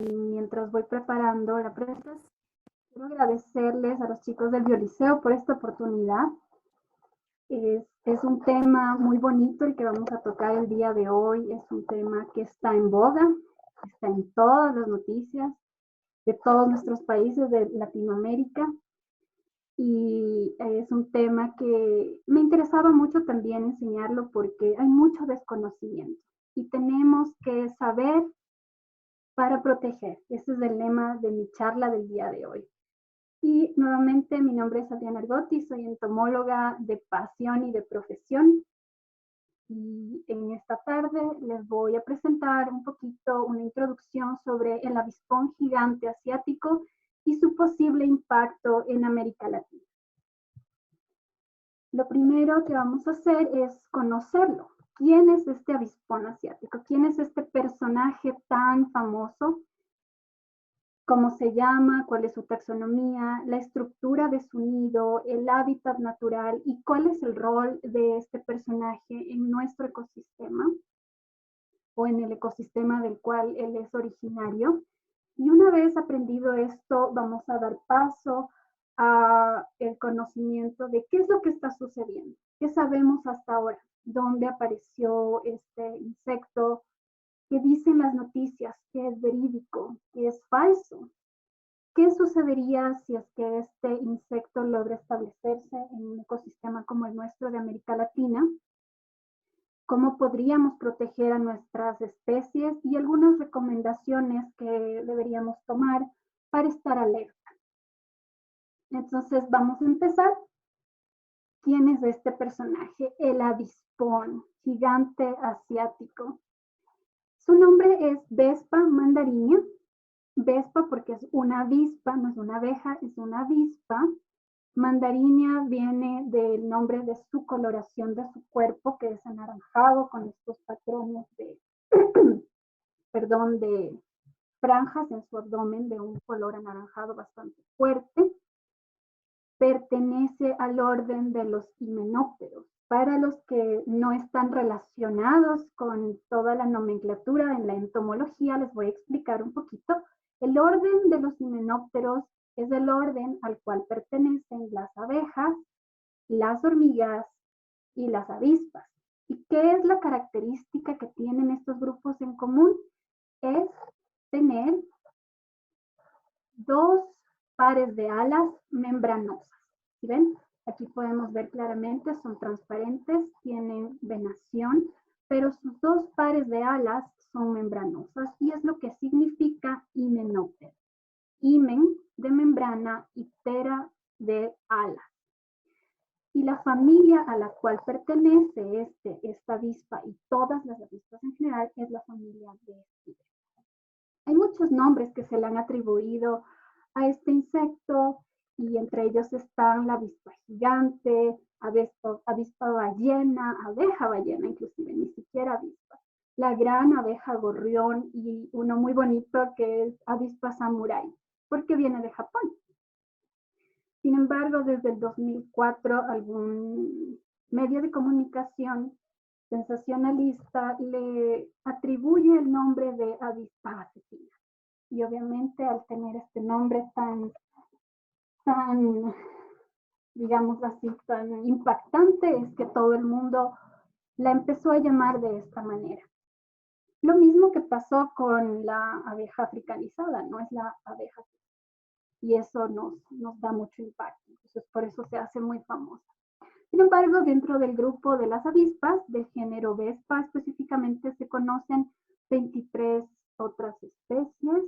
Mientras voy preparando la presentación, quiero agradecerles a los chicos del Bioliceo por esta oportunidad. Es un tema muy bonito el que vamos a tocar el día de hoy. Es un tema que está en boga, está en todas las noticias de todos nuestros países de Latinoamérica. Y es un tema que me interesaba mucho también enseñarlo porque hay mucho desconocimiento y tenemos que saber para proteger. Ese es el lema de mi charla del día de hoy. Y nuevamente, mi nombre es Adriana Argotti, soy entomóloga de pasión y de profesión. Y en esta tarde les voy a presentar un poquito una introducción sobre el avispón gigante asiático y su posible impacto en América Latina. Lo primero que vamos a hacer es conocerlo. ¿Quién es este avispón asiático? ¿Quién es este personaje tan famoso? ¿Cómo se llama? ¿Cuál es su taxonomía? La estructura de su nido, el hábitat natural y cuál es el rol de este personaje en nuestro ecosistema o en el ecosistema del cual él es originario. Y una vez aprendido esto, vamos a dar paso a el conocimiento de qué es lo que está sucediendo, qué sabemos hasta ahora, dónde apareció este insecto, qué dicen las noticias, qué es verídico, qué es falso. ¿Qué sucedería si es que este insecto logra establecerse en un ecosistema como el nuestro de América Latina? ¿Cómo podríamos proteger a nuestras especies? Y algunas recomendaciones que deberíamos tomar para estar alerta. Entonces vamos a empezar. ¿Quién es este personaje? El avispón, gigante asiático. Su nombre es Vespa mandarinia. Vespa porque es una avispa, no es una abeja, es una avispa. Mandarinia viene del nombre de su coloración de su cuerpo, que es anaranjado con estos patrones de, perdón, de franjas en su abdomen de un color anaranjado bastante fuerte. Pertenece al orden de los himenópteros. Para los que no están relacionados con toda la nomenclatura en la entomología, les voy a explicar un poquito. El orden de los himenópteros es el orden al cual pertenecen las abejas, las hormigas y las avispas. ¿Y qué es la característica que tienen estos grupos en común? Es tener dos pares de alas membranosas. ¿Sí ven? Aquí podemos ver claramente, son transparentes, tienen venación, pero sus dos pares de alas son membranosas y es lo que significa himenóptero. Himen de membrana y ptera de alas. Y la familia a la cual pertenece esta avispa y todas las avispas en general es la familia de Stibera. Hay muchos nombres que se le han atribuido a este insecto y entre ellos están la avispa gigante, avispa ballena, abeja ballena inclusive, ni siquiera avispa, la gran abeja gorrión y uno muy bonito que es avispa samurái, porque viene de Japón. Sin embargo, desde el 2004, algún medio de comunicación sensacionalista le atribuye el nombre de avispa asesina. Y obviamente al tener este nombre tan, digamos así, tan impactante, es que todo el mundo la empezó a llamar de esta manera. Lo mismo que pasó con la abeja africanizada, no es la abeja, y eso nos da mucho impacto. Entonces, por eso se hace muy famosa. Sin embargo, dentro del grupo de las avispas, del género Vespa específicamente, se conocen 23 otras especies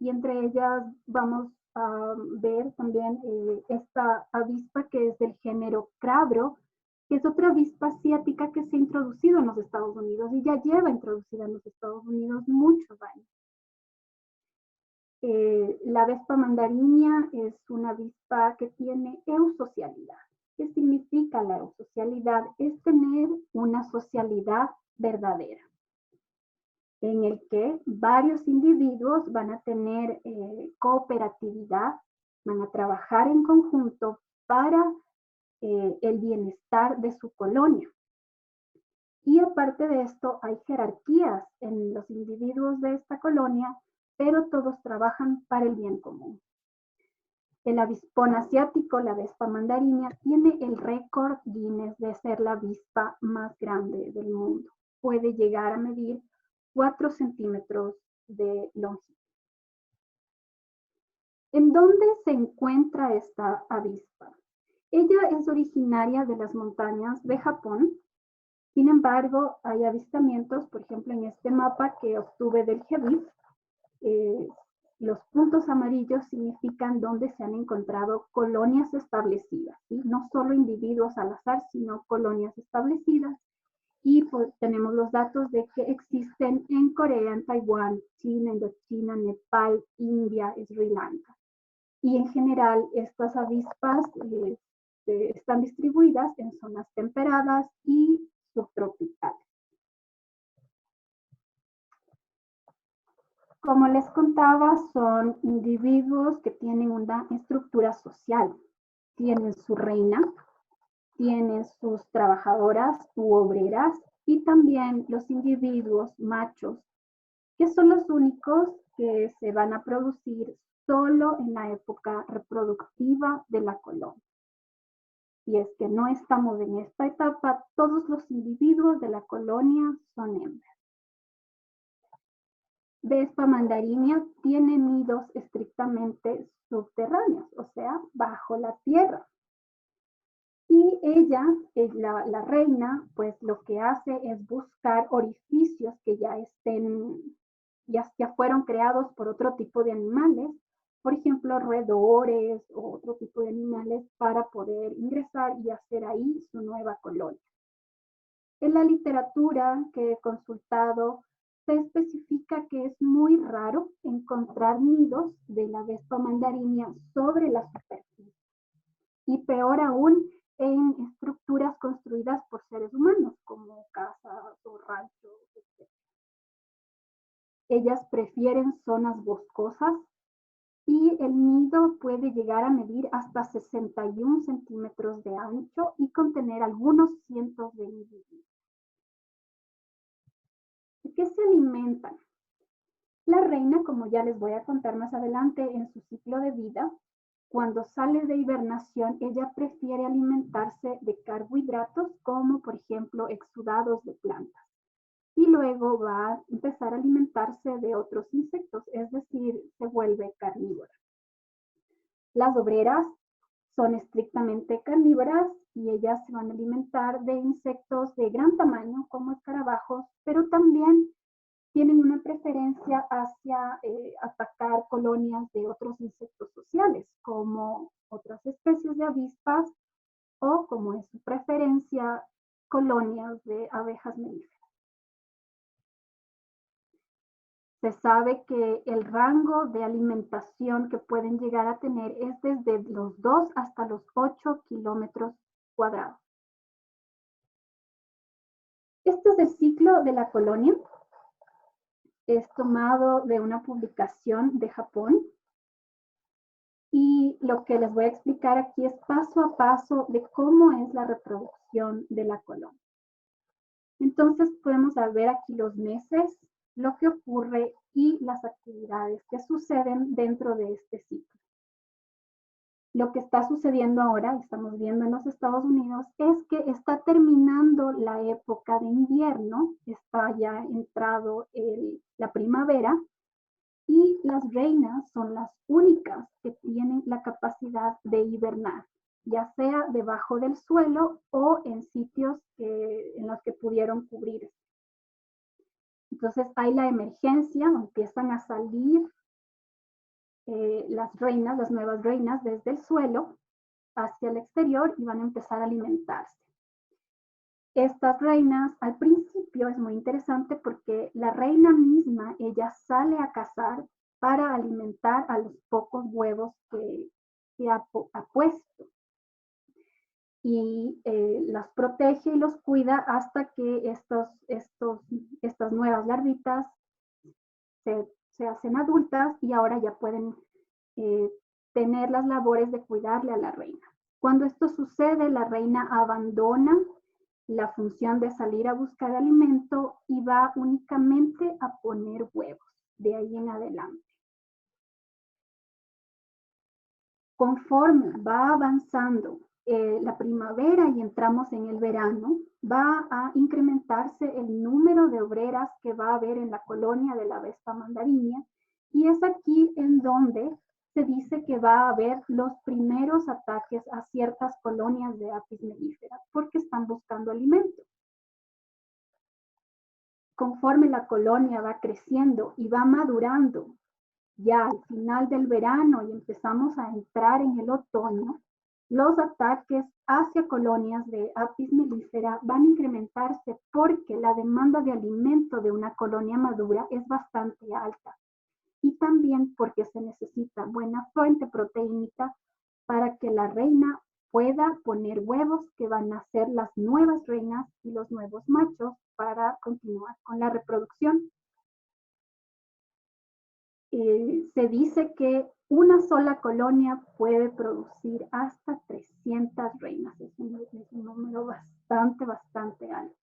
y entre ellas vamos a ver también esta avispa que es del género Crabro, que es otra avispa asiática que se ha introducido en los Estados Unidos y ya lleva introducida en los Estados Unidos muchos años. La Vespa mandarinia es una avispa que tiene eusocialidad. ¿Qué significa la eusocialidad? Es tener una socialidad verdadera, en el que varios individuos van a tener cooperatividad, van a trabajar en conjunto para el bienestar de su colonia. Y aparte de esto, hay jerarquías en los individuos de esta colonia pero todos trabajan para el bien común. El avispón asiático, la avispa mandarina, tiene el récord Guinness de ser la avispa más grande del mundo. Puede llegar a medir 4 centímetros de longitud. ¿En dónde se encuentra esta avispa? Ella es originaria de las montañas de Japón. Sin embargo, hay avistamientos, por ejemplo, en este mapa que obtuve del GEBIF, los puntos amarillos significan donde se han encontrado colonias establecidas, ¿sí? No solo individuos al azar, sino colonias establecidas. Y pues, tenemos los datos de que existen en Corea, en Taiwán, China, Indochina, Nepal, India, Sri Lanka. Y en general, estas avispas están distribuidas en zonas temperadas y subtropicales. Como les contaba, son individuos que tienen una estructura social. Tienen su reina, tienen sus trabajadoras u obreras y también los individuos machos, que son los únicos que se van a producir solo en la época reproductiva de la colonia. Si es que no estamos en esta etapa, todos los individuos de la colonia son hembras. Vespa mandarinia tiene nidos estrictamente subterráneos, o sea, bajo la tierra. Y ella, la reina, pues lo que hace es buscar orificios que ya fueron creados por otro tipo de animales, por ejemplo, roedores o otro tipo de animales para poder ingresar y hacer ahí su nueva colonia. En la literatura que he consultado, se especifica que es muy raro encontrar nidos de la Vespa mandarinia sobre la superficie. Y peor aún, en estructuras construidas por seres humanos, como casas o ranchos, etc. Ellas prefieren zonas boscosas y el nido puede llegar a medir hasta 61 centímetros de ancho y contener algunos cientos de individuos. ¿De qué se alimentan? La reina, como ya les voy a contar más adelante en su ciclo de vida, cuando sale de hibernación, ella prefiere alimentarse de carbohidratos como, por ejemplo, exudados de plantas. Y luego va a empezar a alimentarse de otros insectos, es decir, se vuelve carnívora. Las obreras son estrictamente carnívoras y ellas se van a alimentar de insectos de gran tamaño como escarabajos, pero también tienen una preferencia hacia atacar colonias de otros insectos sociales, como otras especies de avispas o, como es su preferencia, colonias de abejas melíferas. Se sabe que el rango de alimentación que pueden llegar a tener es desde los 2 hasta los 8 kilómetros cuadrados. Este es el ciclo de la colonia. Es tomado de una publicación de Japón. Y lo que les voy a explicar aquí es paso a paso de cómo es la reproducción de la colonia. Entonces podemos ver aquí los meses, lo que ocurre y las actividades que suceden dentro de este ciclo. Lo que está sucediendo ahora, estamos viendo en los Estados Unidos, es que está terminando la época de invierno, está ya entrado la primavera, y las reinas son las únicas que tienen la capacidad de hibernar, ya sea debajo del suelo o en sitios en los que pudieron cubrirse. Entonces hay la emergencia, empiezan a salir las reinas, las nuevas reinas desde el suelo hacia el exterior y van a empezar a alimentarse. Estas reinas, al principio es muy interesante porque la reina misma, ella sale a cazar para alimentar a los pocos huevos que ha puesto. Y las protege y los cuida hasta que estas nuevas larvitas se hacen adultas y ahora ya pueden tener las labores de cuidarle a la reina. Cuando esto sucede, la reina abandona la función de salir a buscar alimento y va únicamente a poner huevos. de ahí en adelante. Conforme va avanzando la primavera y entramos en el verano, va a incrementarse el número de obreras que va a haber en la colonia de la Vespa mandarinia, y es aquí en donde se dice que va a haber los primeros ataques a ciertas colonias de Apis mellifera porque están buscando alimento. Conforme la colonia va creciendo y va madurando, ya al final del verano y empezamos a entrar en el otoño, los ataques hacia colonias de Apis mellifera van a incrementarse porque la demanda de alimento de una colonia madura es bastante alta, y también porque se necesita buena fuente proteínica para que la reina pueda poner huevos que van a ser las nuevas reinas y los nuevos machos para continuar con la reproducción. Se dice que una sola colonia puede producir hasta 300 reinas. Es un número bastante alto.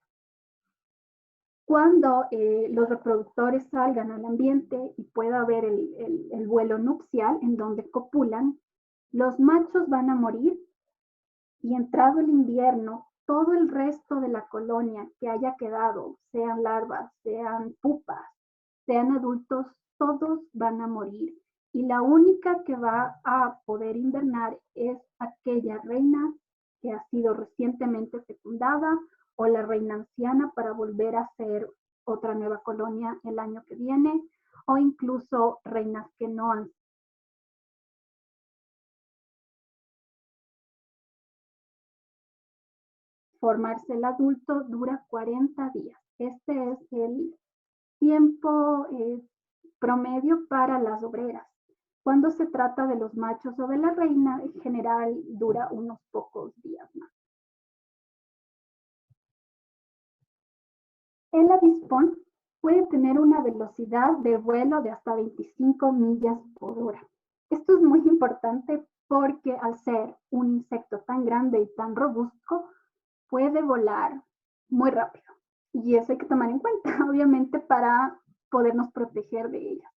Cuando los reproductores salgan al ambiente y pueda haber el vuelo nupcial en donde copulan, los machos van a morir, y entrado el invierno, todo el resto de la colonia que haya quedado, sean larvas, sean pupas, sean adultos, todos van a morir. Y la única que va a poder invernar es aquella reina que ha sido recientemente fecundada o la reina anciana para volver a ser otra nueva colonia el año que viene, o incluso reinas que no han. Formarse el adulto dura 40 días. Este es el tiempo promedio para las obreras. Cuando se trata de los machos o de la reina, en general dura unos pocos días más. El avispón puede tener una velocidad de vuelo de hasta 25 millas por hora. Esto es muy importante porque al ser un insecto tan grande y tan robusto, puede volar muy rápido. Y eso hay que tomar en cuenta, obviamente, para podernos proteger de ella.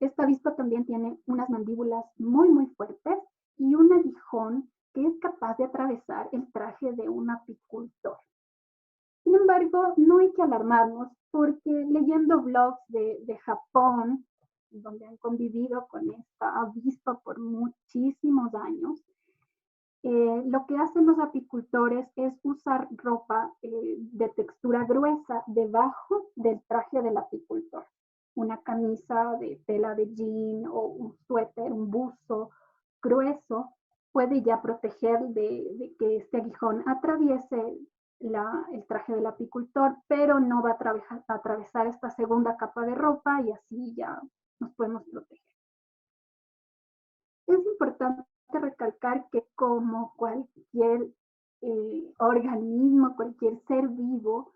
Esta avispa también tiene unas mandíbulas muy fuertes y un aguijón que es capaz de atravesar el traje de un apicultor. Sin embargo, no hay que alarmarnos porque leyendo blogs de Japón, donde han convivido con esta avispa por muchísimos años, lo que hacen los apicultores es usar ropa de textura gruesa debajo del traje del apicultor. Una camisa de tela de jean o un suéter, un buzo grueso puede ya proteger de que este aguijón atraviese el traje del apicultor, pero no va a atravesar esta segunda capa de ropa y así ya nos podemos proteger. Es importante recalcar que como cualquier organismo, cualquier ser vivo,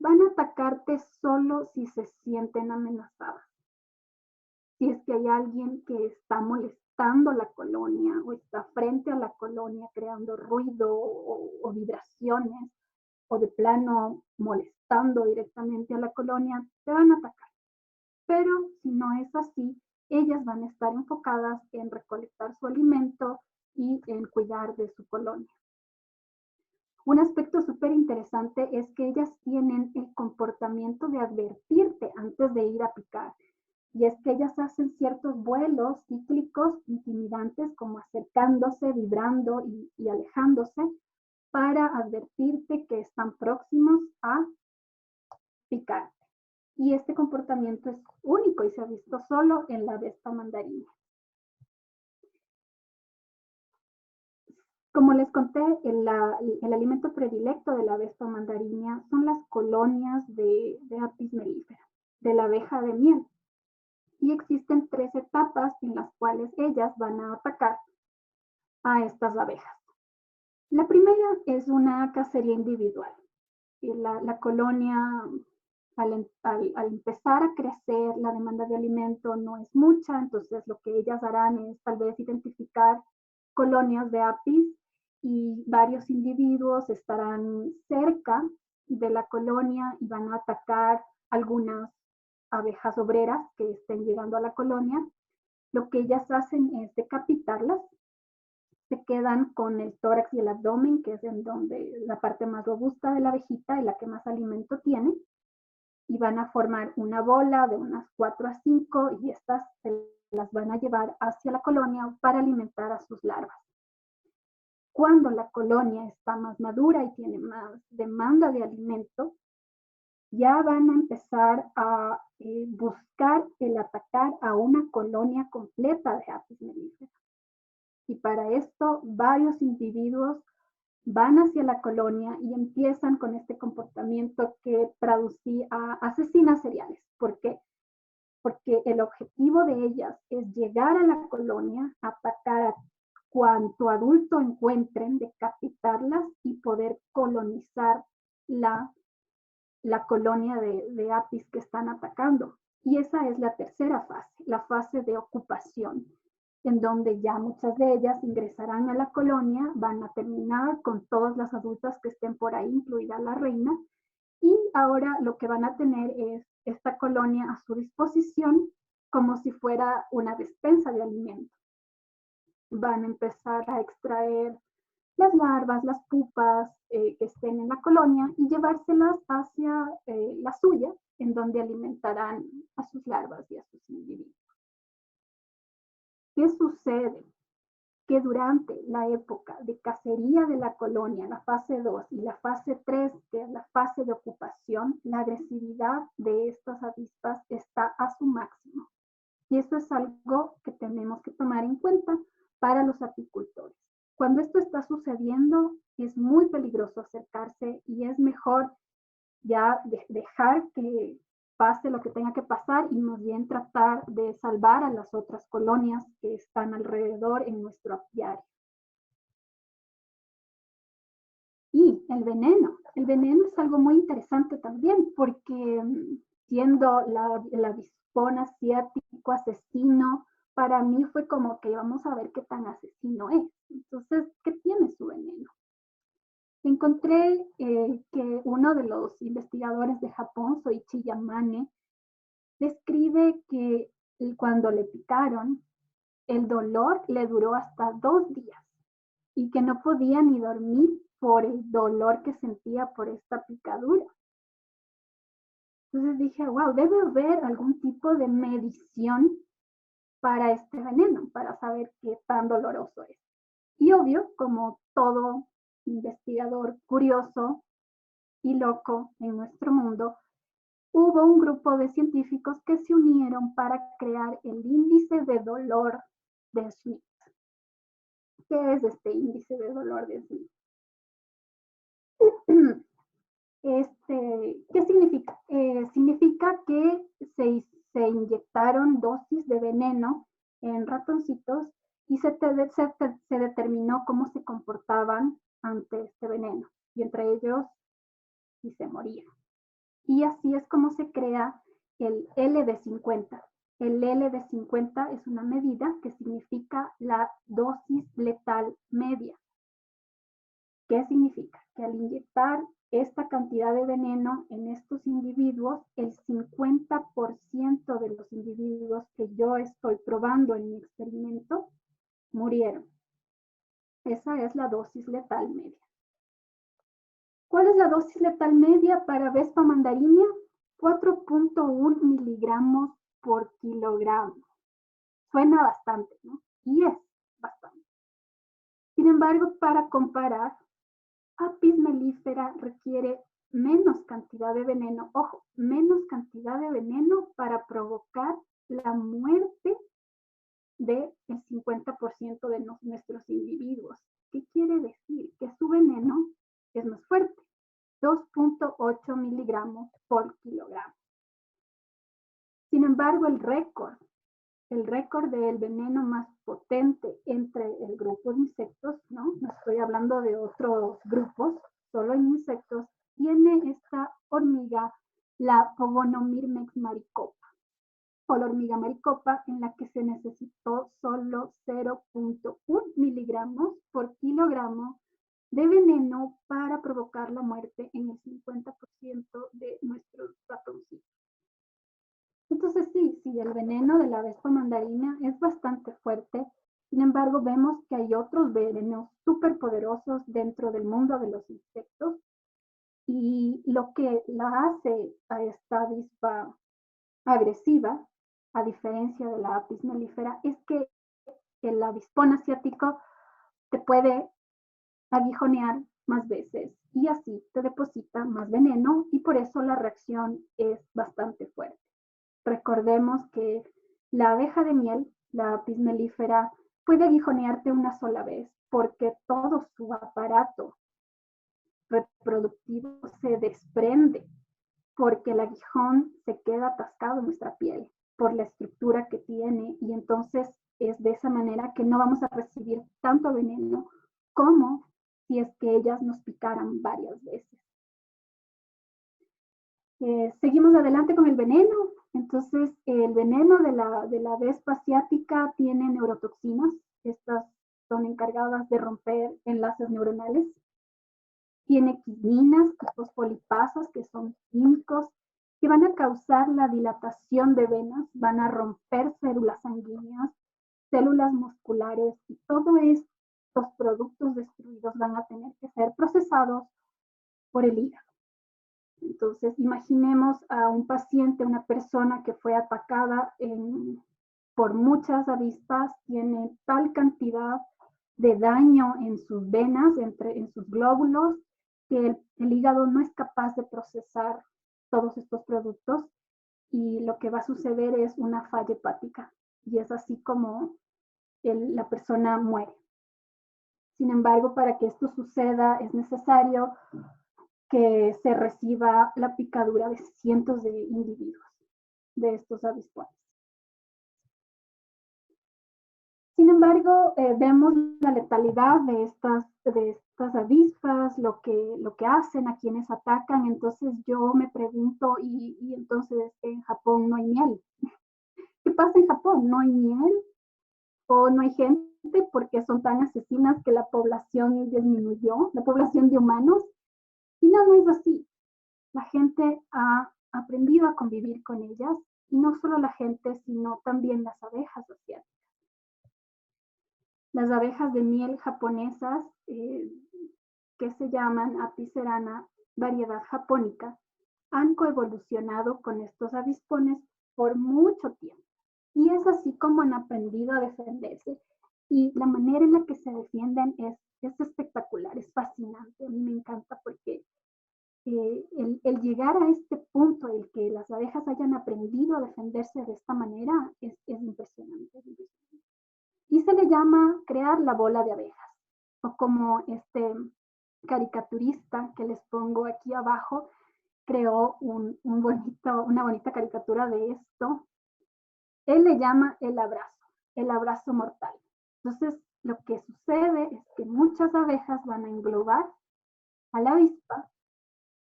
van a atacarte solo si se sienten amenazadas. Si es que hay alguien que está molestando la colonia o está frente a la colonia creando ruido o vibraciones, o de plano molestando directamente a la colonia, te van a atacar. Pero si no es así, ellas van a estar enfocadas en recolectar su alimento y en cuidar de su colonia. Un aspecto súper interesante es que ellas tienen el comportamiento de advertirte antes de ir a picar. Y es que ellas hacen ciertos vuelos cíclicos intimidantes, como acercándose, vibrando y alejándose, para advertirte que están próximos a picar. Y este comportamiento es único y se ha visto solo en la Vespa mandarina. Como les conté, el alimento predilecto de la Vespa mandarina son las colonias de Apis mellifera, de la abeja de miel. Y existen 3 etapas en las cuales ellas van a atacar a estas abejas. La primera es una cacería individual. La colonia, al empezar a crecer, la demanda de alimento no es mucha, entonces lo que ellas harán es tal vez identificar colonias de apis y varios individuos estarán cerca de la colonia y van a atacar algunas abejas obreras que estén llegando a la colonia, lo que ellas hacen es decapitarlas, se quedan con el tórax y el abdomen, que es en donde la parte más robusta de la abejita y la que más alimento tiene, y van a formar una bola de unas 4 a 5 y estas se las van a llevar hacia la colonia para alimentar a sus larvas. Cuando la colonia está más madura y tiene más demanda de alimento, ya van a empezar a buscar el atacar a una colonia completa de Apis mellifera. Y para esto, varios individuos van hacia la colonia y empiezan con este comportamiento que traducí a asesinas seriales. ¿Por qué? Porque el objetivo de ellas es llegar a la colonia, atacar a cuanto adulto encuentren, decapitarlas y poder colonizar la colonia de apis que están atacando. Y esa es la tercera fase, la fase de ocupación, en donde ya muchas de ellas ingresarán a la colonia, van a terminar con todas las adultas que estén por ahí, incluida la reina, y ahora lo que van a tener es esta colonia a su disposición como si fuera una despensa de alimentos. Van a empezar a extraer las larvas, las pupas que estén en la colonia y llevárselas hacia la suya, en donde alimentarán a sus larvas y a sus individuos. ¿Qué sucede? Que durante la época de cacería de la colonia, la fase 2 y la fase 3, que es la fase de ocupación, la agresividad de estas avispas está a su máximo. Y eso es algo que tenemos que tomar en cuenta para los apicultores. Cuando esto está sucediendo, es muy peligroso acercarse y es mejor ya dejar que pase lo que tenga que pasar y más bien tratar de salvar a las otras colonias que están alrededor en nuestro apiario. Y el veneno es algo muy interesante también porque siendo el avispón asiático asesino, para mí fue como que vamos a ver qué tan asesino es. Entonces, ¿qué tiene su veneno? Encontré que uno de los investigadores de Japón, Soichi Yamane, describe que cuando le picaron, el dolor le duró hasta 2 días y que no podía ni dormir por el dolor que sentía por esta picadura. Entonces dije, wow, debe haber algún tipo de medición para este veneno, para saber qué tan doloroso es. Y obvio, como todo investigador curioso y loco en nuestro mundo, hubo un grupo de científicos que se unieron para crear el índice de dolor de Smith. ¿Qué es este índice de dolor de Smith? ¿Qué significa? Significa que se inyectaron dosis de veneno en ratoncitos y se determinó cómo se comportaban ante este veneno. Y entre ellos, si se morían. Y así es como se crea el LD50. El LD50 es una medida que significa la dosis letal media. ¿Qué significa? Que al inyectar esta cantidad de veneno en estos individuos, el 50% de los individuos que yo estoy probando en mi experimento murieron. Esa es la dosis letal media. ¿Cuál es la dosis letal media para Vespa mandarinia? 4.1 miligramos por kilogramo. Suena bastante, ¿no? Y es bastante. Sin embargo, para comparar, Apis mellifera requiere menos cantidad de veneno, ojo, menos cantidad de veneno para provocar la muerte del 50% de nuestros individuos. ¿Qué quiere decir? Que su veneno es más fuerte, 2.8 miligramos por kilogramo. Sin embargo, el récord del veneno más potente entre el grupo de insectos, no estoy hablando de otros grupos, solo en insectos, tiene esta hormiga, la Pogonomyrmex maricopa, o la hormiga maricopa, en la que se necesitó solo 0.1 miligramos por kilogramo de veneno para provocar la muerte en el 50% de nuestros ratoncitos. sí, el veneno de la avispa mandarina es bastante fuerte. Sin embargo, vemos que hay otros venenos súper poderosos dentro del mundo de los insectos. Y lo que la hace a esta avispa agresiva, a diferencia de la apis mellifera, es que el avispón asiático te puede aguijonear más veces y así te deposita más veneno y por eso la reacción es bastante fuerte. Recordemos que la abeja de miel, la apis mellifera, puede aguijonearte una sola vez porque todo su aparato reproductivo se desprende porque el aguijón se queda atascado en nuestra piel por la estructura que tiene y entonces es de esa manera que no vamos a recibir tanto veneno como si es que ellas nos picaran varias veces. Seguimos adelante con el veneno. Entonces, el veneno de la avispa asiática tiene neurotoxinas. Estas son encargadas de romper enlaces neuronales. Tiene quininas, fosfolipasas, que son químicos que van a causar la dilatación de venas, van a romper células sanguíneas, células musculares y todos estos productos destruidos van a tener que ser procesados por el hígado. Entonces, imaginemos a un paciente, una persona que fue atacada por muchas avispas, tiene tal cantidad de daño en sus venas, en sus glóbulos, que el hígado no es capaz de procesar todos estos productos y lo que va a suceder es una falla hepática y es así como la persona muere. Sin embargo, para que esto suceda es necesario que se reciba la picadura de cientos de individuos de estos avispones. Sin embargo, vemos la letalidad de estas avispas, lo que hacen, a quienes atacan. Entonces yo me pregunto, y entonces en Japón no hay miel. ¿Qué pasa en Japón? ¿No hay miel? ¿O no hay gente porque son tan asesinas que la población disminuyó, la población de humanos? Y no es así. La gente ha aprendido a convivir con ellas, y no solo la gente, sino también las abejas asiáticas. Las abejas de miel japonesas, que se llaman Apis cerana, variedad japónica, han coevolucionado con estos avispones por mucho tiempo. Y es así como han aprendido a defenderse. Y la manera en la que se defienden es espectacular, es fascinante. A mí me encanta porque el llegar a este punto, el que las abejas hayan aprendido a defenderse de esta manera, es impresionante. Y se le llama crear la bola de abejas, o como este caricaturista que les pongo aquí abajo creó una bonita caricatura de esto. Él le llama el abrazo mortal. Entonces, lo que sucede es que muchas abejas van a englobar a la avispa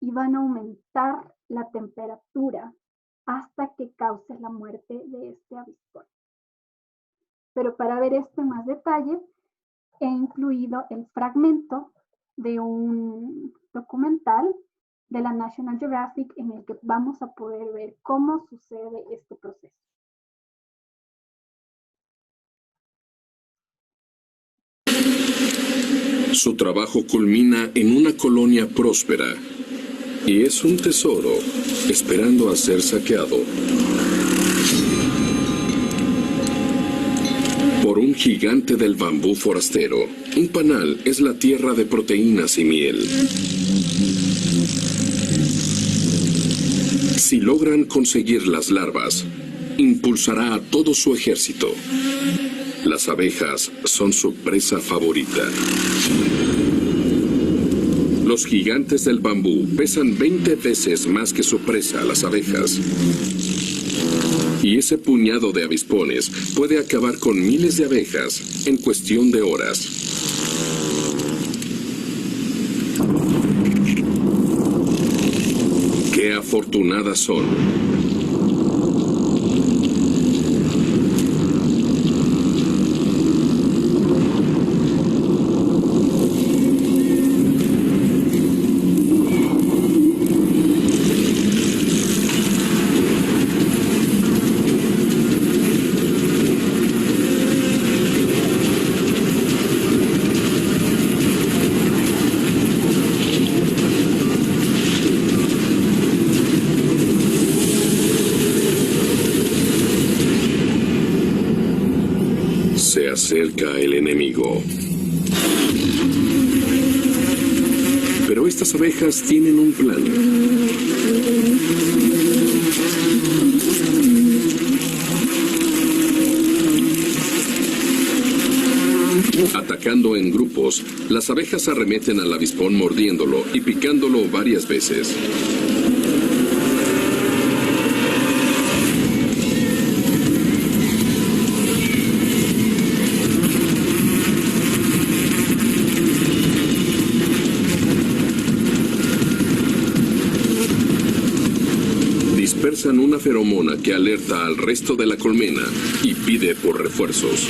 y van a aumentar la temperatura hasta que cause la muerte de este avispón. Pero para ver esto en más detalle, he incluido el fragmento de un documental de la National Geographic en el que vamos a poder ver cómo sucede este proceso. Su trabajo culmina en una colonia próspera y es un tesoro esperando a ser saqueado por un gigante del bambú forastero. Un panal es la tierra de proteínas y miel. Si logran conseguir las larvas, impulsará a todo su ejército. Las abejas son su presa favorita. Los gigantes del bambú pesan 20 veces más que su presa, las abejas. Y ese puñado de avispones puede acabar con miles de abejas en cuestión de horas. ¡Qué afortunadas son! Se acerca el enemigo. Pero estas abejas tienen un plan. Atacando en grupos, las abejas arremeten al avispón mordiéndolo y picándolo varias veces. Dispersan una feromona que alerta al resto de la colmena y pide por refuerzos.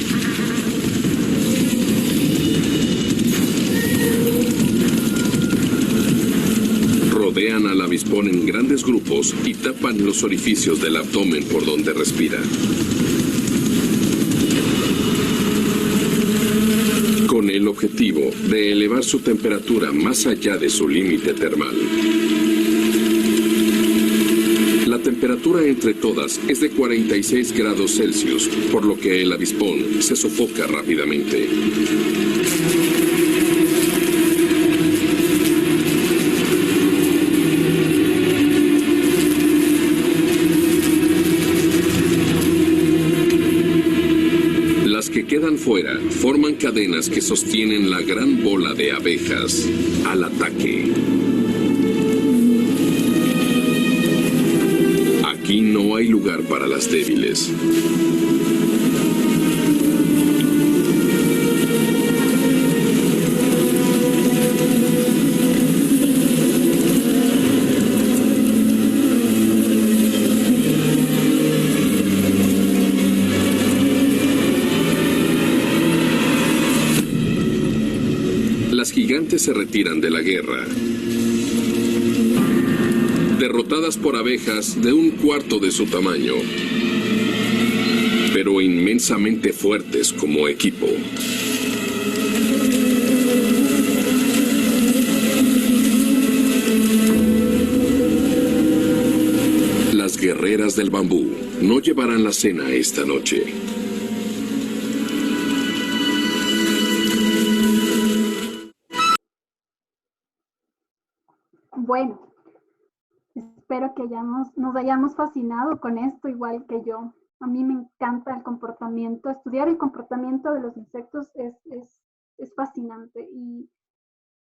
Rodean al avispón en grandes grupos y tapan los orificios del abdomen por donde respira. Con el objetivo de elevar su temperatura más allá de su límite termal. La temperatura entre todas es de 46 grados Celsius, por lo que el avispón se sofoca rápidamente. Las que quedan fuera forman cadenas que sostienen la gran bola de abejas al ataque. Aquí no hay lugar para las débiles. Las gigantes se retiran de la guerra, derrotadas por abejas de un cuarto de su tamaño, pero inmensamente fuertes como equipo. Las guerreras del bambú no llevarán la cena esta noche. Bueno, espero que nos hayamos fascinado con esto, igual que yo. A mí me encanta el comportamiento. Estudiar el comportamiento de los insectos es fascinante. Y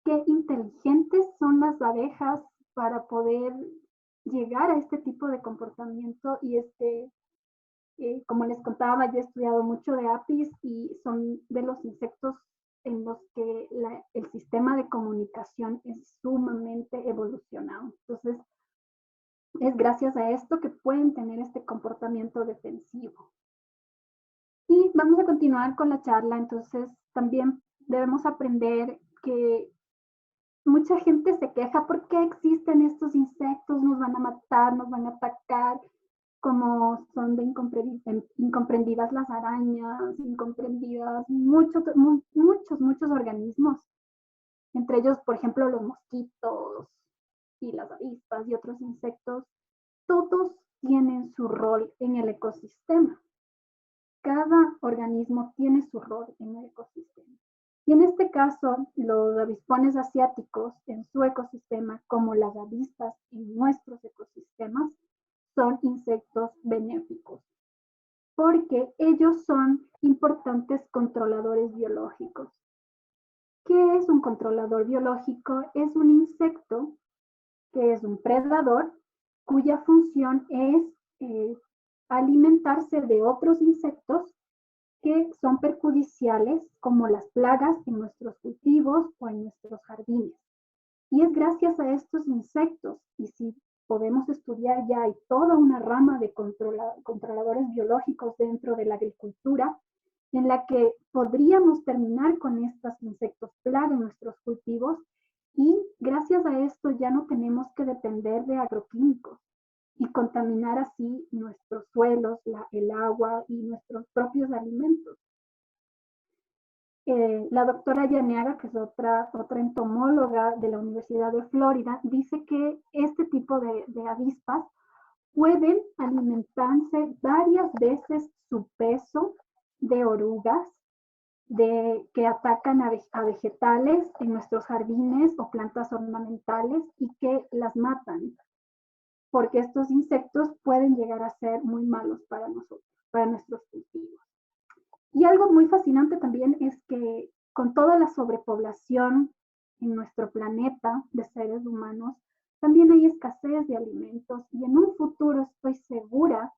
qué inteligentes son las abejas para poder llegar a este tipo de comportamiento. Y como les contaba, yo he estudiado mucho de apis y son de los insectos en los que el sistema de comunicación es sumamente evolucionado. Entonces, es gracias a esto que pueden tener este comportamiento defensivo. Y vamos a continuar con la charla. Entonces, también debemos aprender que mucha gente se queja: ¿por qué existen estos insectos? Nos van a matar, nos van a atacar. Como son de incomprendidas las arañas, incomprendidas muchos organismos. Entre ellos, por ejemplo, los mosquitos y las avispas y otros insectos. Todos tienen su rol en el ecosistema. Cada organismo tiene su rol en el ecosistema. Y en este caso, los avispones asiáticos en su ecosistema, como las avispas en nuestros ecosistemas, son insectos benéficos, porque ellos son importantes controladores biológicos. ¿Qué es un controlador biológico? Es un insecto que es un predador cuya función es alimentarse de otros insectos que son perjudiciales, como las plagas en nuestros cultivos o en nuestros jardines. Y es gracias a estos insectos, y si podemos estudiar, ya hay toda una rama de controladores biológicos dentro de la agricultura, en la que podríamos terminar con estos insectos plaga en nuestros cultivos, y gracias a esto ya no tenemos que depender de agroquímicos y contaminar así nuestros suelos, el agua y nuestros propios alimentos. La doctora Yaneaga, que es otra entomóloga de la Universidad de Florida, dice que este tipo de avispas pueden alimentarse varias veces su peso de orugas que atacan a vegetales en nuestros jardines o plantas ornamentales y que las matan, porque estos insectos pueden llegar a ser muy malos para nosotros, para nuestros cultivos. Y algo muy fascinante también es que con toda la sobrepoblación en nuestro planeta de seres humanos, también hay escasez de alimentos y en un futuro estoy segura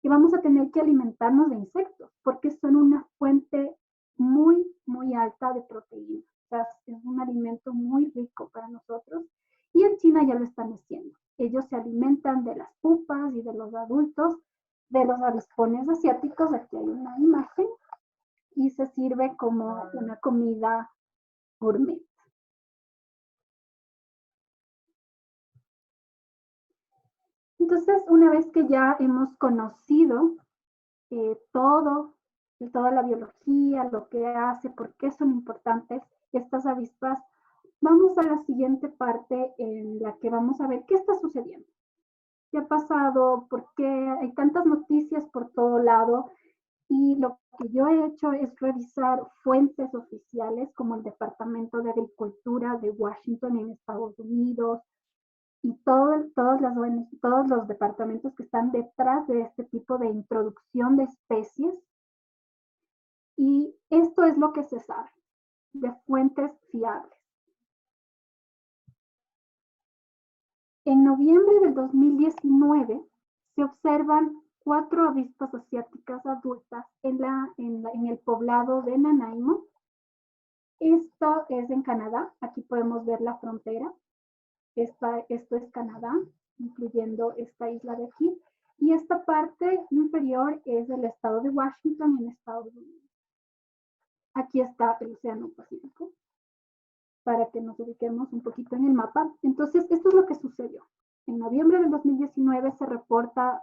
que vamos a tener que alimentarnos de insectos porque son una fuente muy, muy alta de proteína. O sea, es un alimento muy rico para nosotros y en China ya lo están haciendo. Ellos se alimentan de las pupas y de los adultos de los avispones asiáticos. Aquí hay una imagen y se sirve como una comida gourmet. Entonces, una vez que ya hemos conocido toda la biología, lo que hace, por qué son importantes estas avispas, vamos a la siguiente parte en la que vamos a ver qué está sucediendo. ¿Qué ha pasado? ¿Por qué hay tantas noticias por todo lado? Y lo que yo he hecho es revisar fuentes oficiales como el Departamento de Agricultura de Washington en Estados Unidos y todos los departamentos que están detrás de este tipo de introducción de especies. Y esto es lo que se sabe de fuentes fiables. En noviembre del 2019 se observan 4 avispas asiáticas adultas en el poblado de Nanaimo. Esto es en Canadá, aquí podemos ver la frontera. Esto es Canadá, incluyendo esta isla de aquí. Y esta parte inferior es el estado de Washington en Estados Unidos. Aquí está el Océano Pacífico, para que nos ubiquemos un poquito en el mapa. Entonces, esto es lo que sucedió. En noviembre del 2019 se reporta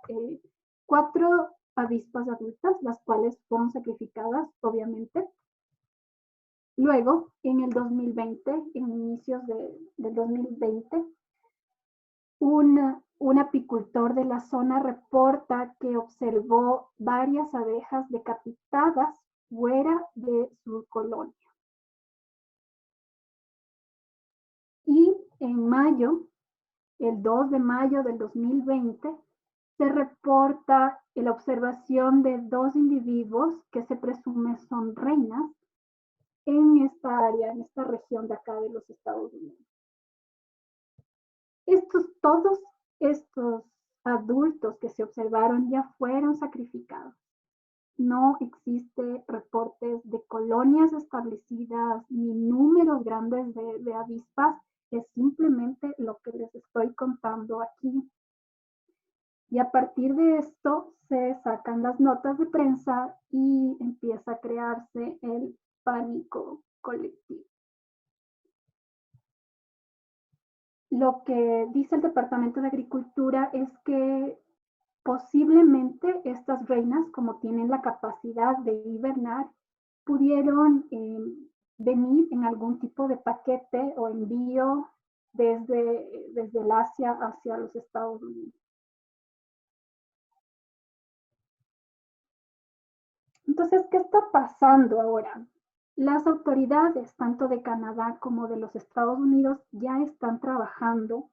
4 avispas adultas, las cuales fueron sacrificadas, obviamente. Luego, en el 2020, en inicios del 2020, un apicultor de la zona reporta que observó varias abejas decapitadas fuera de su colonia. Y en mayo, el 2 de mayo del 2020, se reporta la observación de 2 individuos que se presume son reinas en esta área, en esta región de acá de los Estados Unidos. Todos estos adultos que se observaron ya fueron sacrificados. No existe reportes de colonias establecidas ni números grandes de avispas, es simplemente lo que les estoy contando aquí. Y a partir de esto se sacan las notas de prensa y empieza a crearse el pánico colectivo. Lo que dice el Departamento de Agricultura es que posiblemente estas reinas, como tienen la capacidad de hibernar, pudieron venir en algún tipo de paquete o envío desde el Asia hacia los Estados Unidos. Entonces, ¿qué está pasando ahora? Las autoridades, tanto de Canadá como de los Estados Unidos, ya están trabajando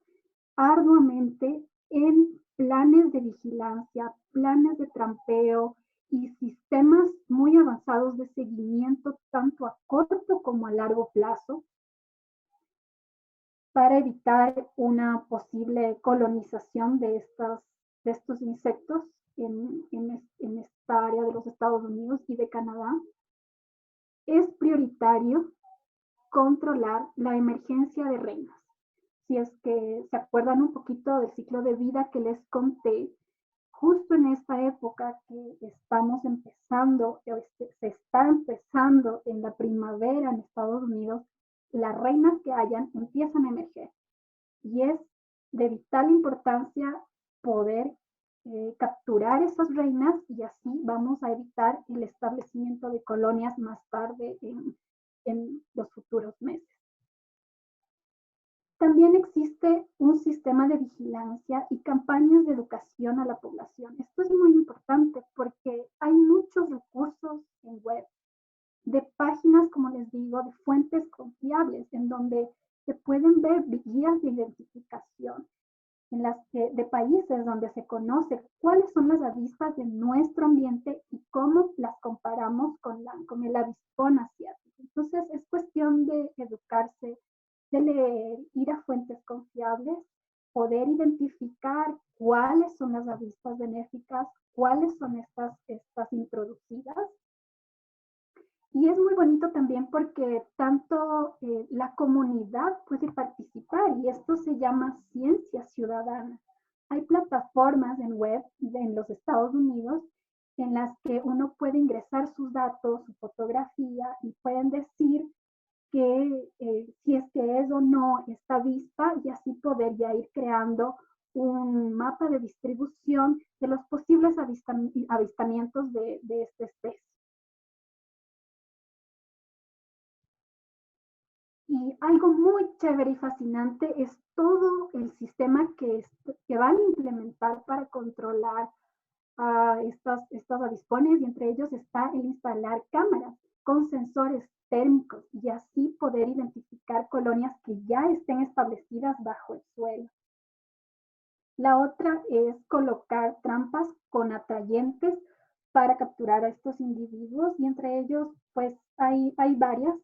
arduamente en planes de vigilancia, planes de trampeo y sistemas muy avanzados de seguimiento, tanto a corto como a largo plazo, para evitar una posible colonización de estos insectos en esta área de los Estados Unidos y de Canadá. Es prioritario controlar la emergencia de reinas. Si es que se acuerdan un poquito del ciclo de vida que les conté, justo en esta época que estamos empezando, se está empezando en la primavera en Estados Unidos, las reinas que hayan empiezan a emerger. Y es de vital importancia poder capturar esas reinas y así vamos a evitar el establecimiento de colonias más tarde en los futuros meses. También existe un sistema de vigilancia y campañas de educación a la población. Esto es muy importante porque hay muchos recursos en web de páginas como les digo, de fuentes confiables, en donde se pueden ver guías de identificación en las que, de países donde se conoce cuáles son las avispas de nuestro ambiente y cómo las comparamos con el avispón asiático. Entonces, es cuestión de educarse, de leer, ir a fuentes confiables, poder identificar cuáles son las avispas benéficas, cuáles son estas introducidas. Y es muy bonito también porque tanto la comunidad puede participar y esto se llama ciencia ciudadana. Hay plataformas en web en los Estados Unidos en las que uno puede ingresar sus datos, su fotografía y pueden decir que si es que es o no esta avispa y así poder ya ir creando un mapa de distribución de los posibles avistamientos de esta especie. Y algo muy chévere y fascinante es todo el sistema que van a implementar para controlar a estos avispones, y entre ellos está el instalar cámaras con sensores térmicos y así poder identificar colonias que ya estén establecidas bajo el suelo. La otra es colocar trampas con atrayentes para capturar a estos individuos y entre ellos pues hay varias,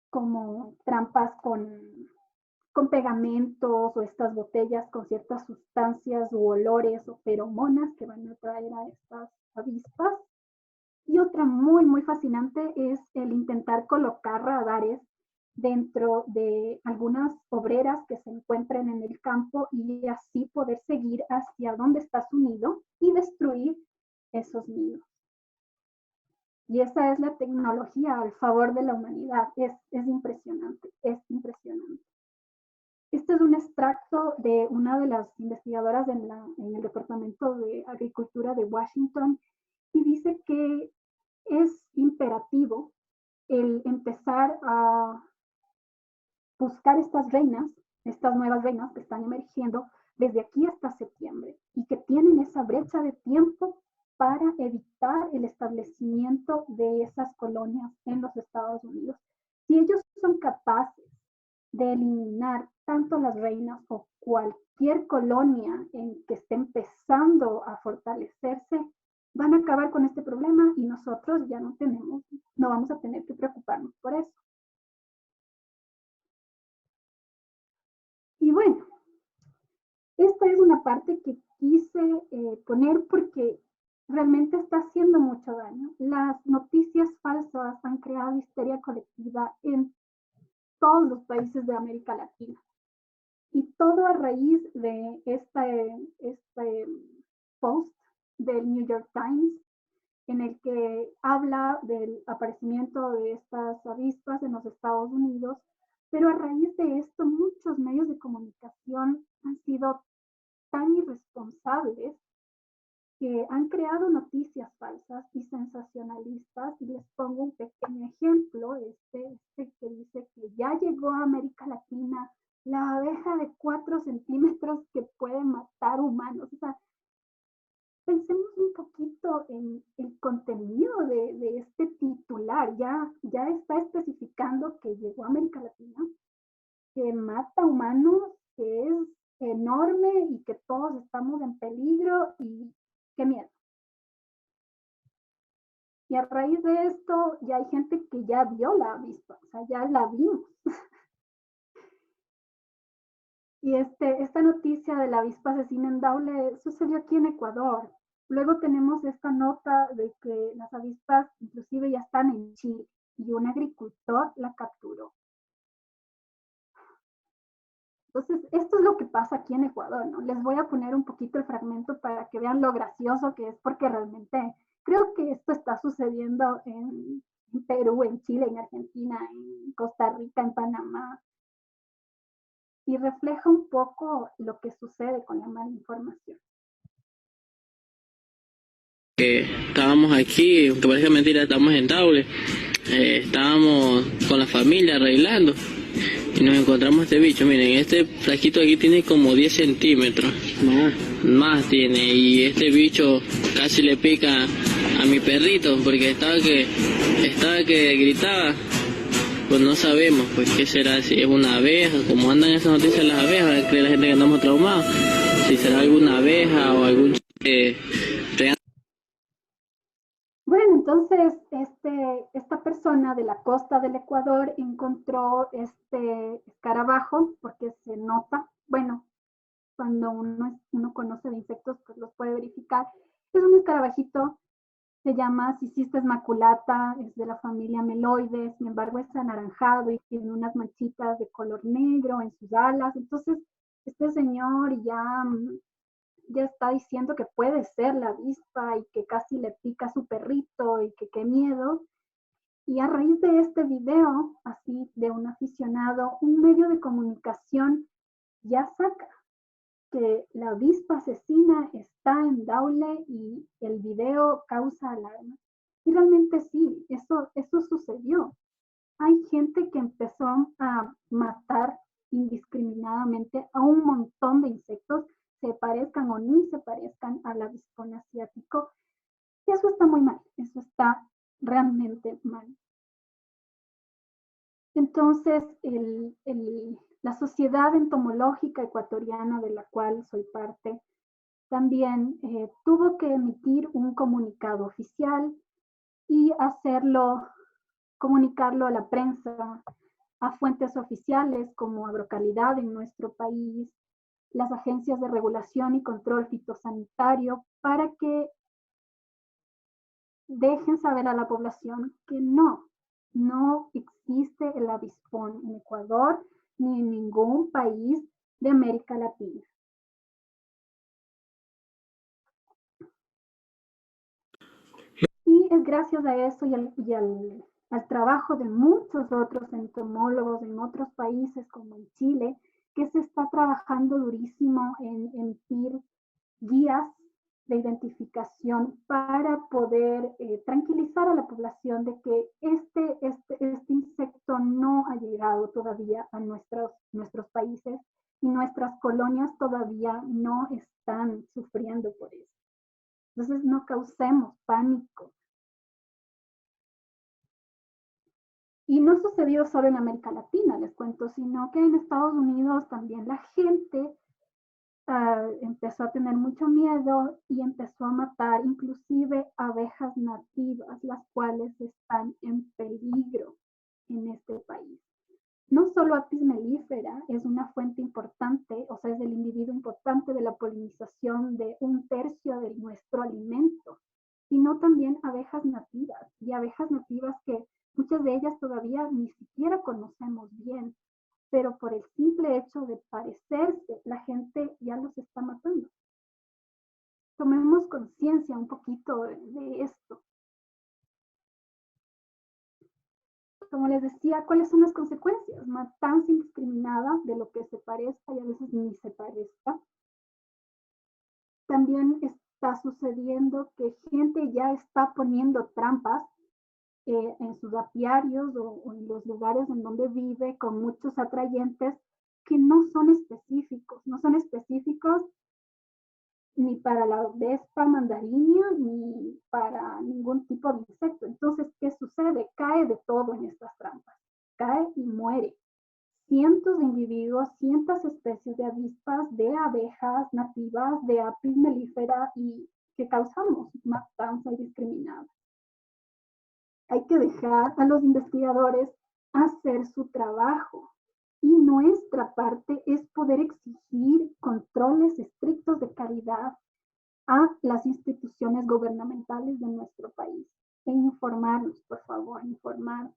como trampas con pegamentos o estas botellas con ciertas sustancias u olores o feromonas que van a atraer a estas avispas. Y otra muy, muy fascinante es el intentar colocar radares dentro de algunas obreras que se encuentren en el campo y así poder seguir hacia dónde está su nido y destruir esos nidos. Y esa es la tecnología al favor de la humanidad. Es impresionante, es impresionante. Este es un extracto de una de las investigadoras en el Departamento de Agricultura de Washington y dice que es imperativo el empezar a buscar estas nuevas reinas que están emergiendo desde aquí hasta septiembre y que tienen esa brecha de tiempo para evitar el establecimiento de esas colonias en los Estados Unidos. Si ellos son capaces de eliminar tanto las reinas o cualquier colonia en que esté empezando a fortalecerse, van a acabar con este problema y nosotros ya no vamos a tener que preocuparnos por eso. Y bueno, esta es una parte que quise poner porque realmente está haciendo mucho daño. Las noticias falsas han creado histeria colectiva en todos los países de América Latina. Y todo a raíz de este post del New York Times, en el que habla del aparecimiento de estas avispas en los Estados Unidos, pero a raíz de esto muchos medios de comunicación han sido tan irresponsables que han creado noticias falsas y sensacionalistas, y les pongo un pequeño ejemplo, este que dice que ya llegó a América Latina la abeja de 4 centímetros que puede matar humanos. O sea, pensemos un poquito en el contenido de este titular. Ya está especificando que llegó a América Latina, que mata humanos, que es enorme y que todos estamos en peligro y qué miedo. Y a raíz de esto ya hay gente que ya vio la avispa, o sea, ya la vimos. Y esta noticia de la avispa asesina en Daule sucedió aquí en Ecuador. Luego tenemos esta nota de que las avispas inclusive ya están en Chile y un agricultor la capturó. Entonces, esto es lo que pasa aquí en Ecuador, ¿no? Les voy a poner un poquito el fragmento para que vean lo gracioso que es, porque realmente creo que esto está sucediendo en Perú, en Chile, en Argentina, en Costa Rica, en Panamá. Y refleja un poco lo que sucede con la mala información. Estábamos aquí, aunque parezca mentira, estamos en Daule. Estábamos con la familia arreglando y nos encontramos este bicho. Miren, este flaquito aquí tiene como 10 centímetros. Más tiene, y este bicho casi le pica a mi perrito, porque estaba que gritaba. Pues no sabemos, pues qué será, si es una abeja, como andan esas noticias las abejas, cree la gente que andamos traumados, si será alguna abeja o algún Bueno, entonces esta persona de la costa del Ecuador encontró este escarabajo porque se nota, bueno, cuando uno conoce de insectos, pues los puede verificar. Es un escarabajito, se llama Cystis maculata, es de la familia Meloides, sin embargo es anaranjado y tiene unas manchitas de color negro en sus alas. Entonces, este señor ya está diciendo que puede ser la avispa y que casi le pica a su perrito y que qué miedo. Y a raíz de este video, así de un aficionado, un medio de comunicación ya saca que la avispa asesina está en Daule y el video causa alarma. Y realmente sí, eso sucedió. Hay gente que empezó a matar indiscriminadamente a un montón de insectos, se parezcan o ni se parezcan al avispón asiático. Y eso está muy mal, eso está realmente mal. Entonces, la Sociedad Entomológica Ecuatoriana, de la cual soy parte, también tuvo que emitir un comunicado oficial y comunicarlo a la prensa, a fuentes oficiales como Agrocalidad en nuestro país, las agencias de regulación y control fitosanitario, para que dejen saber a la población que no existe el avispón en Ecuador ni en ningún país de América Latina. Y es gracias a eso al trabajo de muchos otros entomólogos en otros países como en Chile, que se está trabajando durísimo en emitir guías de identificación para poder tranquilizar a la población de que este insecto no ha llegado todavía a nuestros países y nuestras colonias todavía no están sufriendo por eso. Entonces no causemos pánico. Y no sucedió solo en América Latina, les cuento, sino que en Estados Unidos también la gente empezó a tener mucho miedo y empezó a matar inclusive abejas nativas, las cuales están en peligro en este país. No solo Apis mellifera es una fuente importante, o sea, es el individuo importante de la polinización de 1/3 de nuestro alimento, sino también abejas nativas, y abejas nativas que muchas de ellas todavía ni siquiera conocemos bien, pero por el simple hecho de parecerse, la gente ya los está matando. Tomemos conciencia un poquito de esto. Como les decía, ¿cuáles son las consecuencias? Matanza indiscriminada de lo que se parezca y a veces ni se parezca. También está sucediendo que gente ya está poniendo trampas en sus apiarios o en los lugares en donde vive con muchos atrayentes que no son específicos ni para la vespa mandarinia ni para ningún tipo de insecto. Entonces, ¿qué sucede? Cae de todo en estas trampas, cae y muere. Cientos de individuos, cientos especies de avispas, de abejas nativas, de Apis mellifera y que causamos matanza indiscriminada. Hay que dejar a los investigadores hacer su trabajo. Y nuestra parte es poder exigir controles estrictos de calidad a las instituciones gubernamentales de nuestro país. E informarnos, por favor, informarnos.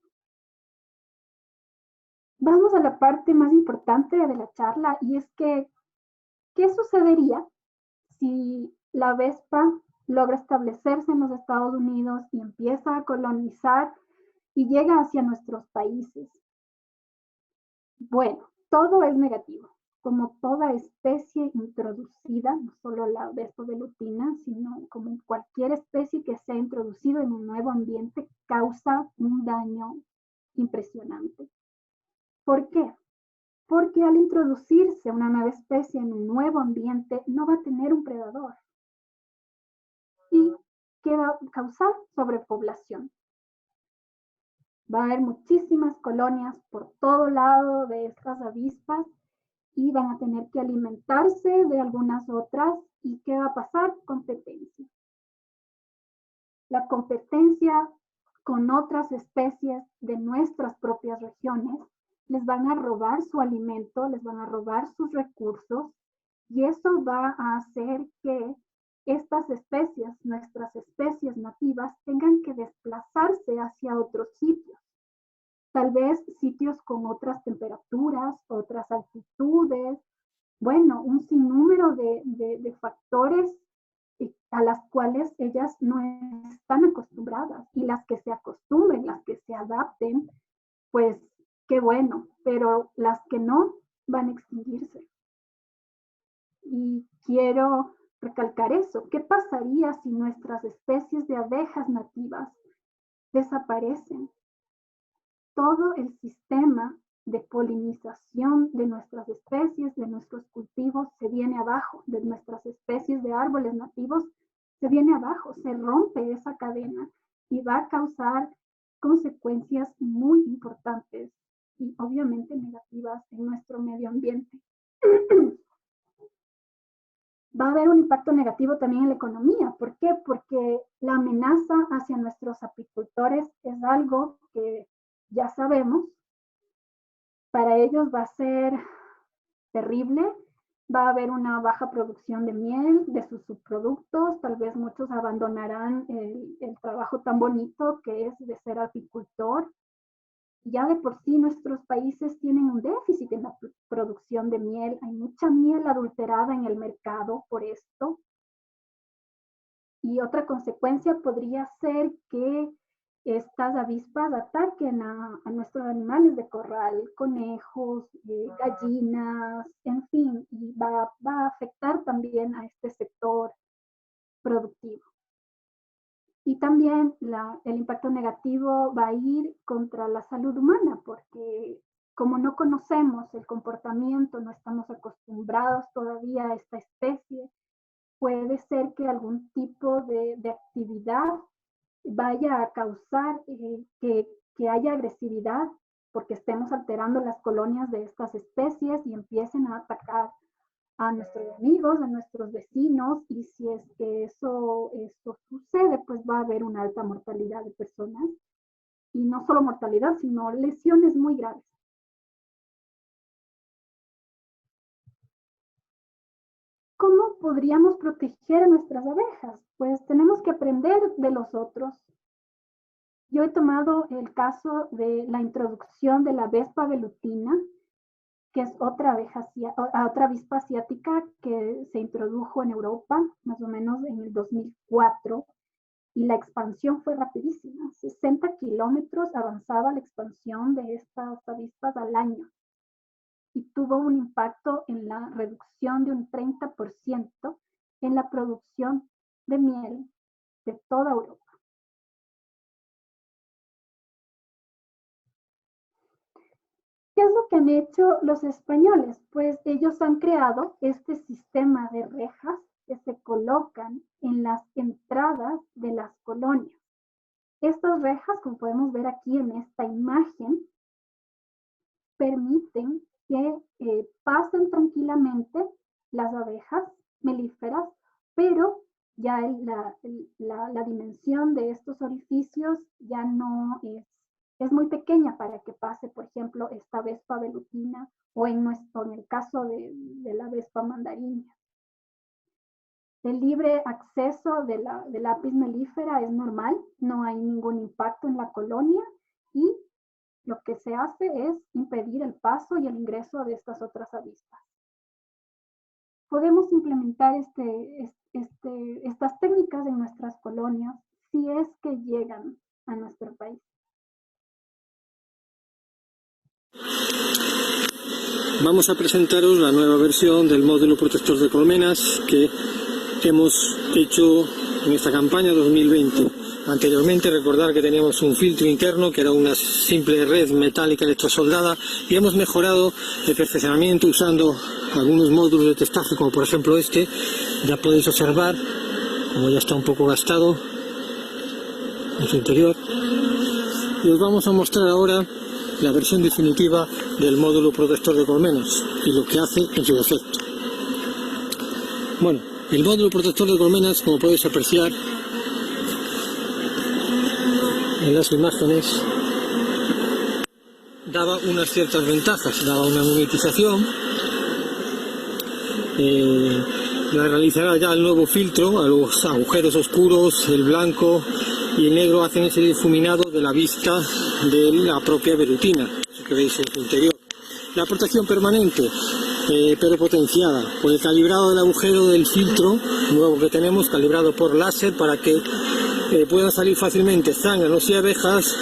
Vamos a la parte más importante de la charla y es que, ¿qué sucedería si la vespa logra establecerse en los Estados Unidos y empieza a colonizar y llega hacia nuestros países? Bueno, todo es negativo. Como toda especie introducida, no solo la vespa velutina, sino como cualquier especie que se ha introducido en un nuevo ambiente, causa un daño impresionante. ¿Por qué? Porque al introducirse una nueva especie en un nuevo ambiente, no va a tener un predador. ¿Y ¿qué va a causar? Sobrepoblación. Va a haber muchísimas colonias por todo lado de estas avispas y van a tener que alimentarse de algunas otras. ¿Y qué va a pasar? Competencia. La competencia con otras especies de nuestras propias regiones les van a robar su alimento, les van a robar sus recursos, y eso va a hacer que estas especies, nuestras especies nativas, tengan que desplazarse hacia otros sitios. Tal vez sitios con otras temperaturas, otras altitudes, bueno, un sinnúmero de factores a las cuales ellas no están acostumbradas, y las que se acostumbren, las que se adapten, pues qué bueno, pero las que no van a extinguirse. Y quiero recalcar eso. ¿Qué pasaría si nuestras especies de abejas nativas desaparecen? Todo el sistema de polinización de nuestras especies, de nuestros cultivos, se viene abajo, de nuestras especies de árboles nativos, se viene abajo, se rompe esa cadena y va a causar consecuencias muy importantes y obviamente negativas en nuestro medio ambiente. Va a haber un impacto negativo también en la economía. ¿Por qué? Porque la amenaza hacia nuestros apicultores es algo que ya sabemos. Para ellos va a ser terrible. Va a haber una baja producción de miel, de sus subproductos. Tal vez muchos abandonarán el trabajo tan bonito que es de ser apicultor. Ya de por sí nuestros países tienen un déficit en la producción de miel. Hay mucha miel adulterada en el mercado por esto. Y otra consecuencia podría ser que estas avispas ataquen a nuestros animales de corral, conejos, gallinas, en fin, y va a afectar también a este sector productivo. Y también el impacto negativo va a ir contra la salud humana, porque como no conocemos el comportamiento, no estamos acostumbrados todavía a esta especie, puede ser que algún tipo de actividad vaya a causar que haya agresividad, porque estemos alterando las colonias de estas especies y empiecen a atacar a nuestros amigos, a nuestros vecinos, y si es que eso sucede, pues va a haber una alta mortalidad de personas, y no solo mortalidad, sino lesiones muy graves. ¿Cómo podríamos proteger a nuestras abejas? Pues tenemos que aprender de los otros. Yo he tomado el caso de la introducción de la Vespa velutina, que es otra avispa asiática que se introdujo en Europa, más o menos en el 2004, y la expansión fue rapidísima. 60 kilómetros avanzaba la expansión de estas avispas al año, y tuvo un impacto en la reducción de un 30% en la producción de miel de toda Europa. ¿Qué es lo que han hecho los españoles? Pues ellos han creado este sistema de rejas que se colocan en las entradas de las colonias. Estas rejas, como podemos ver aquí en esta imagen, permiten que pasen tranquilamente las abejas melíferas, pero ya la dimensión de estos orificios ya no es muy pequeña para que pase, por ejemplo, esta vespa velutina o en el caso de la vespa mandarina. El libre acceso de la apis melífera es normal, no hay ningún impacto en la colonia, y lo que se hace es impedir el paso y el ingreso de estas otras avispas. Podemos implementar estas técnicas en nuestras colonias si es que llegan a nuestro país. Vamos a presentaros la nueva versión del módulo protector de colmenas que hemos hecho en esta campaña 2020. Anteriormente, recordar que teníamos un filtro interno que era una simple red metálica electrosoldada, y hemos mejorado el perfeccionamiento usando algunos módulos de testaje, como por ejemplo este. Ya podéis observar como ya está un poco gastado, en su interior. Y os vamos a mostrar ahora la versión definitiva del módulo protector de colmenas y lo que hace en su defecto. Bueno, el módulo protector de colmenas, como podéis apreciar en las imágenes, daba unas ciertas ventajas, daba una mimetización, la realizará ya el nuevo filtro, a los agujeros oscuros, el blanco y el negro hacen ese difuminado de la vista de la propia velutina que veis en su interior. La protección permanente, pero potenciada por el calibrado del agujero del filtro nuevo que tenemos, calibrado por láser para que puedan salir fácilmente zánganos y abejas.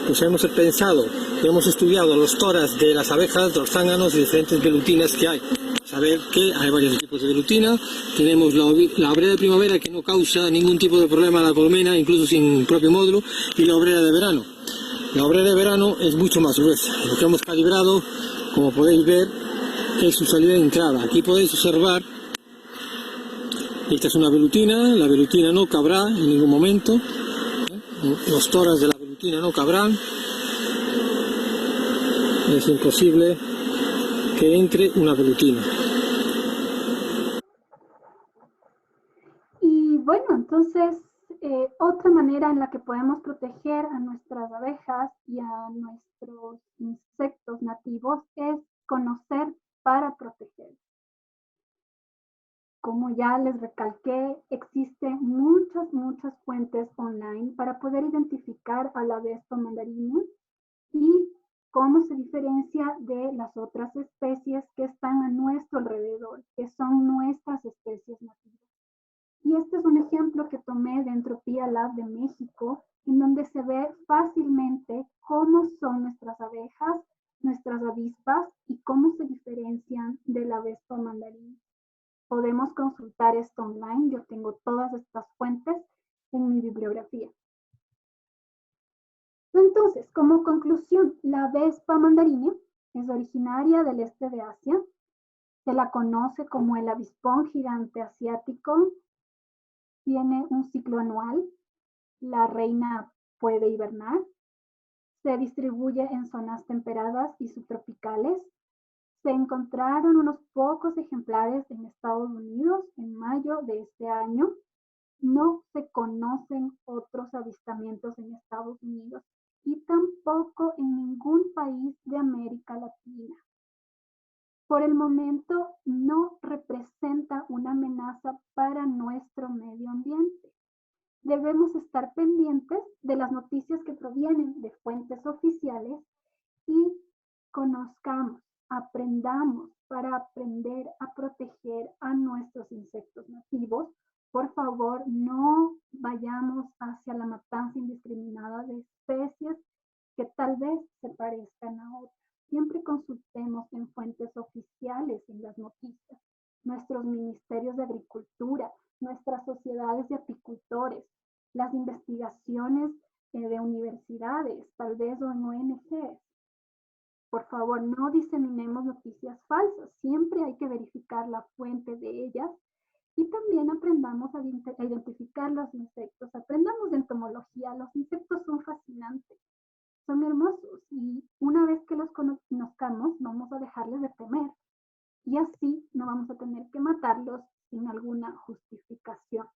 Pues hemos pensado, hemos estudiado los toras de las abejas, los zánganos y diferentes velutinas que hay. Saber que hay varios tipos de velutina. Tenemos la obrera de primavera, que no causa ningún tipo de problema a la colmena, incluso sin propio módulo, y la obrera de verano. La obrera de verano es mucho más gruesa. Lo que hemos calibrado, como podéis ver, es su salida de entrada. Aquí podéis observar, esta es una velutina, la velutina no cabrá en ningún momento, los toras de la velutina no cabrán, es imposible que entre una velutina. Y bueno, entonces otra manera en la que podemos proteger a nuestras abejas y a nuestros insectos nativos es conocer para proteger. Como ya les recalqué, existen muchas fuentes online para poder identificar a la avispa mandarina y cómo se diferencia de las otras especies que están a nuestro alrededor, que son nuestras especies nativas. Y este es un ejemplo que tomé de Entropía Lab de México, en donde se ve fácilmente cómo son nuestras abejas, nuestras avispas y cómo se diferencian de la avispa mandarina. Podemos consultar esto online, yo tengo todas estas fuentes en mi bibliografía. Entonces, como conclusión, la avispa mandarina es originaria del este de Asia, se la conoce como el avispón gigante asiático, tiene un ciclo anual, la reina puede hibernar, se distribuye en zonas temperadas y subtropicales. Se encontraron unos pocos ejemplares en Estados Unidos en mayo de este año. No se conocen otros avistamientos en Estados Unidos y tampoco en ningún país de América Latina. Por el momento no representa una amenaza para nuestro medio ambiente. Debemos estar pendientes de las noticias que provienen de fuentes oficiales y conozcamos, aprendamos para aprender a proteger a nuestros insectos nativos. Por favor, no vayamos hacia la matanza indiscriminada de especies que tal vez se parezcan a otras. Siempre consultemos en fuentes oficiales en las noticias, nuestros ministerios de agricultura, nuestras sociedades de apicultores, las investigaciones de universidades, tal vez o en ONGs. Por favor, no diseminemos noticias falsas. Siempre hay que verificar la fuente de ellas y también aprendamos a identificar los insectos. Aprendamos de entomología. Los insectos son fascinantes, son hermosos y una vez que los conozcamos vamos a dejarles de temer y así no vamos a tener que matarlos sin alguna justificación.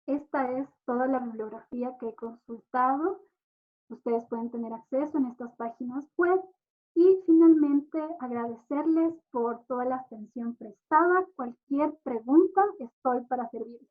Esta es toda la bibliografía que he consultado. Ustedes pueden tener acceso en estas páginas web. Y finalmente agradecerles por toda la atención prestada. Cualquier pregunta, estoy para servirles.